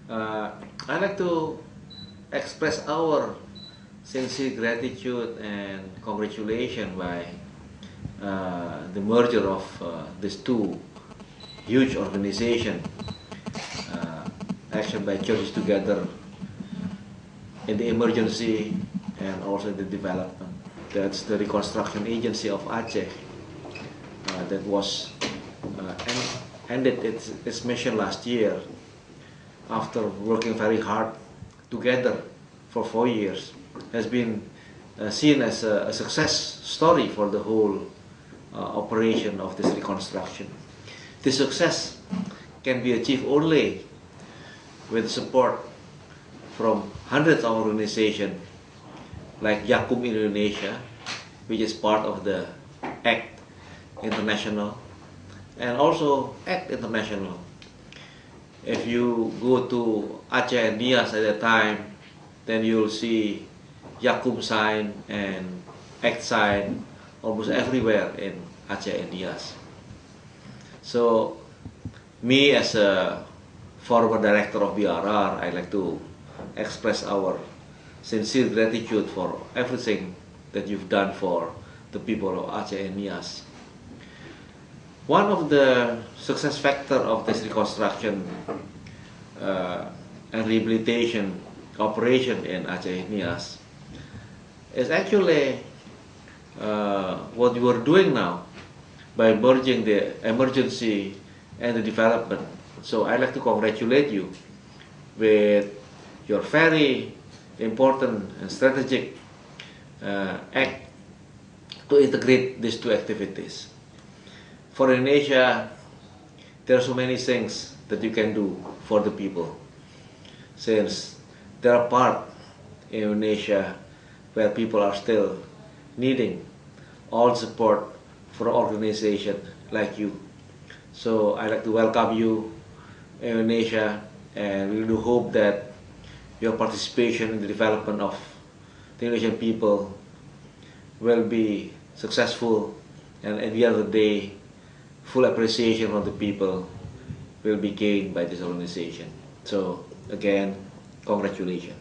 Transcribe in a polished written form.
Uh, I'd like to express our sincere gratitude and congratulations by the merger of these two huge organizations, Action by Churches Together in the emergency and also the development. That's the Reconstruction Agency of Aceh that was ended its mission last year after working very hard together for 4 years, has been seen as a success story for the whole operation of this reconstruction. This success can be achieved only with support from hundreds of organizations like Yakum Indonesia, which is part of the ACT International, and also ACT International. If you go to Aceh and Nias at that time, then you'll see Yakum sign and ACT sign almost everywhere in Aceh and Nias. So, me as a former director of BRR, I'd like to express our sincere gratitude for everything that you've done for the people of Aceh and Nias. One of the success factors of this reconstruction and rehabilitation operation in Aceh and Nias is actually what you are doing now by merging the emergency and the development. So I'd like to congratulate you with your very important and strategic act to integrate these two activities. For Indonesia, there are so many things that you can do for the people, since there are parts in Indonesia where people are still needing all support for an organization like you. So I'd like to welcome you in Indonesia, and we do hope that your participation in the development of the Indonesian people will be successful, and at the end of the day, full appreciation from the people will be gained by this organization. So again, congratulations.